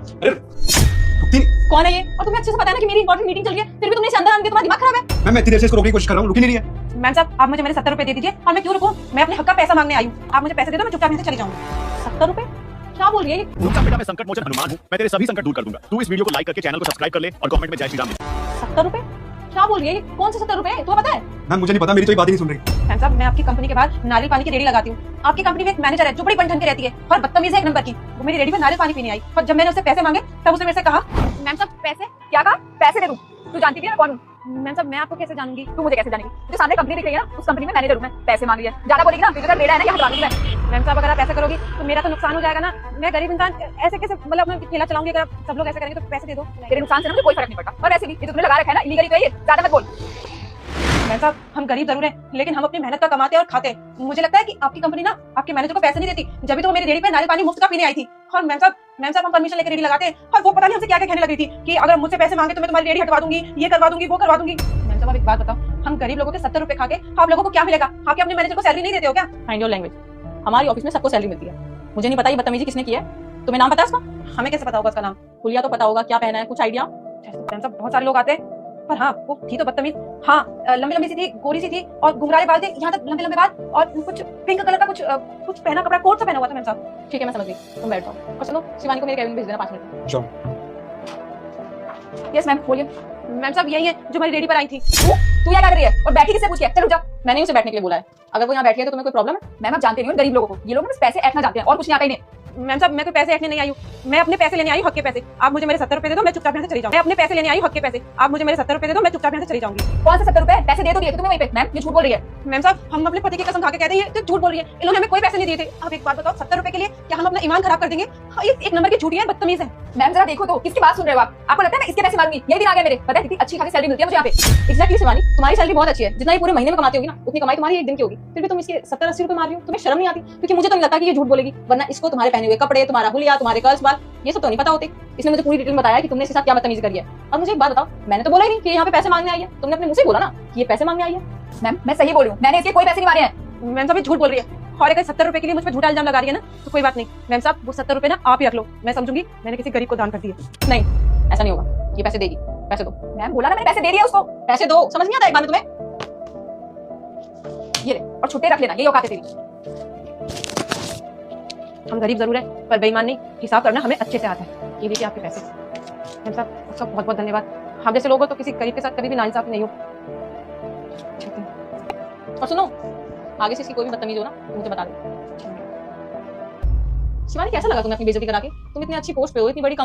अरे रुकती नहीं। कौन है ये? और तुम्हें अच्छे से पता है ना कि मेरी इंपॉर्टेंट मीटिंग चल रही है, फिर भी तुमने इसे अंदर आने दिया। तुम्हारा दिमाग खराब है। मैम मैं इतनी देर से इसको रोकने की कोशिश कर रहा हूँ, रुक ही नहीं रही है। मैम साहब, आप मुझे मेरे 70 रुपए दे दीजिए। और मैं क्यों रुकूं? मैं अपने हक का पैसा मांगने आई हूँ। आप मुझे पैसे दे दो, मैं चुपचाप यहाँ से चली जाऊंगी। 70 रुपए? क्या बोल रही है ये? रुक जा बेटा, मैं संकट मोचन हनुमान हूँ। मैं तेरे सभी संकट दूर कर दूंगा। तू इस वीडियो को लाइक करके चैनल को सब्सक्राइब कर ले और कमेंट में जय श्री राम लिख। 70 रुपए? क्या बोल रही है ये? कौन से 70 रुपए? तुम्हें पता है? मैम मुझे नहीं पता, मेरी तो ये बात ही नहीं सुन रही। मैम साहब, मैं आपकी कंपनी के बाहर नारियल पानी की रेडी लगाती हूँ। आपकी कंपनी में एक मैनेजर है जो बड़ी बनठन के रहती है और बदतमीज है एक नंबर की। वो मेरी रेडी में नारियल पानी पीने आई और जब मैंने उससे पैसे मांगे तब उसने मेरे से कहा, मैम साहब पैसे? क्या कहा? पैसे दे दूं? तू जानती भी है मैं कौन हूँ? मैम साहब, मैं आपको कैसे जानूंगी? तू मुझे कैसे जानेगी? जो सामने कंपनी दिख रही है ना, उस कंपनी में मैनेजर हूँ मैं। पैसे मांग लिया, ज्यादा बोलेगी ना, बेटा बेड़ा है ना, यहाँ हटा दूंगी मैं। मैम साहब, अगर आप ऐसा करोगी तो मेरा तो नुकसान हो जाएगा ना। मैं गरीब इंसान ऐसे कैसे मतलब अपना ठेला चलाऊंगी? अगर आप सब लोग ऐसे करेंगे तो पैसे दे दो। तेरे नुकसान से मुझे कोई फर्क नहीं पड़ता। और वैसे भी ये तो तुमने लगा रखा है ना इलीगली, तो ये ज्यादा मत बोल। मैम साहब, हम गरीब जरूर हैं, लेकिन हम अपनी मेहनत का कमाते और खाते हैं। मुझे लगता है कि आपकी कंपनी ना आपके मैनेजर को पैसे नहीं देती, जब भी तो वो मेरी रेडी पे नारियल पानी मुफ्त का पीने आई थी। और मैम साहब हम परमिशन लेकर रेडी लगाते हैं और वो पता नहीं हमसे क्या क्या कहने लग रही थी कि अगर मुझसे पैसे मांगे तो मैं तुम्हारी रेडी हटवा दूंगी, ये करवा दूंगी, वो करवा दूंगी। मैम साहब, आप एक बात बताओ, हम गरीब लोगों के 70 रुपए खा के आप लोगों को क्या मिलेगा? आप अपने मैनेजर को सैलरी नहीं देते हो क्या? Mind your language. हमारी ऑफिस में सबको सैलरी मिलती है। मुझे नहीं पता ये बदतमीजी किसने की है। तुम्हें नाम पता है उसका? हमें कैसे पता होगा उसका नाम? हुलिया तो पता होगा, क्या पहना है, कुछ आइडिया? मैम साहब, बहुत सारे लोग आते हैं, पर हाँ वो थी तो बदतमीज। हाँ, लंबी लंबी सी थी, गोरी सी थी और घुंघराले बाल थे, यहाँ तक लंबे लंबे बाल और कुछ पिंक कलर का कुछ पहना कपड़ा, कोट सा पहना हुआ था। मैम साहब ठीक है, मैं समझ गई, तुम बैठ जाओ और चलो शिवानी को मेरे कैबिन में भेज देना 5 मिनट। जाओ। यस मैम, बोलिए। मैम साहब, यही है जो मेरी रेडी पर आई थी। तू यहाँ क्या कर रही है और बैठी किससे पूछ के? चल जा। मैंने उसे बैठने के लिए बोला है। अगर वो यहाँ बैठी है तो तुम्हें कोई प्रॉब्लम है? मैम, आप जानते नहीं हो गरीब लोगों को, ये लोग बस पैसे ऐठना जानते हैं और कुछ नहीं आता इन्हें। मैम साहब, मैं कोई पैसे ऐठने नहीं आई हूँ, मैं अपने पैसे लेने आई हूँ, हक के पैसे। आप मुझे मेरे 70 रुपए दे दो, मैं चुपचाप यहाँ से चली जाऊँ। मैं अपने पैसे लेने आई हूँ, हक के पैसे। आप मुझे मेरे 70 रुपए दे दो, मैं चुपचाप यहाँ से चली जाऊंगी। कौन से 70 रुपए? पैसे दे तो दिए तुम्हें वहीं पे। मैम, ये झूठ बोल रही है। मैम साहब, हम अपने पति की कसम खा के कहते हैं ये झूठ बोल रही है। इन्होंने हमें कोई पैसे नहीं दिए थे। आप एक बात बताओ, 70 रुपए के लिए क्या हम अपना ईमान खराब कर देंगे? ये एक नंबर की झूठी है, बदतमीज है। मैम जरा देखो तो, किसकी बात सुन रहे हो आप? आपको लगता है मैं इसके पैसे मांगूंगी? यही दिन आ गया मेरे। पता है कितनी अच्छी खासी सैलरी मिलती है मुझे यहाँ पे। एग्जैक्टली शिवानी, तुम्हारी सैलरी बहुत अच्छी है। जितना ये पूरे महीने में कमाती होगी ना, उतनी कमाई तुम्हारी एक दिन की होगी। फिर भी तुम इसके 70-80 रुपए मार रही हो। तुम्हें शर्म नहीं आती? क्योंकि मुझे तो नहीं लगता कि ये झूठ बोलेगी, वरना इसको तुम्हारे पहने हुए कपड़े, तुम्हारा हुलिया, तुम्हारे कर्ल्स बाल, ये सब तो नहीं पता होते। इसने मुझे पूरी डिटेल बताया कि तुमने इसके साथ क्या बदतमीजी करी है। और मुझे एक बात बताओ, मैंने तो बोला ही नहीं कि यहाँ पे पैसे मांगने आई है। तुमने अपने मुंह से बोला ना कि ये पैसे मांगने आई है। मैम, मैं सही बोल रही हूँ, मैंने इसके कोई पैसे नहीं मारे हैं। मैम साहब, झूठ बोल रही है और अगर 70 रुपए के लिए मुझ पर झूठा इल्जाम लगा रही है ना, तो कोई बात नहीं। मैम साहब, वो 70 रुपए ना आप ही रख लो, मैं समझूंगी मैंने किसी गरीब को दान कर दिए। नहीं, ऐसा नहीं होगा, ये पैसे देगी। पैसे दो। मैम बोला ना मैंने पैसे दे दिए उसको। पैसे दो। समझ नहीं आता एक बार में तुम्हें? ये ले, और छुट्टे रख लेना, ये औकात है तेरी। हम गरीब जरूर है पर बेईमान नहीं। हिसाब करना हमें अच्छे से आता है। ये देखिए आपके पैसे। मैम साहब, आपका बहुत बहुत धन्यवाद। हम जैसे लोग हो तो किसी गरीब के साथ कभी भी नाइंसाफी नहीं हो। और सुनो, आगे से इसकी कोई भी बदतमीजी हो ना तो मुझे बता दो। शिवानी, कैसा लगा तुम्हें अपनी बेइज्जती करा के? तुम इतनी अच्छी पोस्ट पे हो, इतनी बड़ी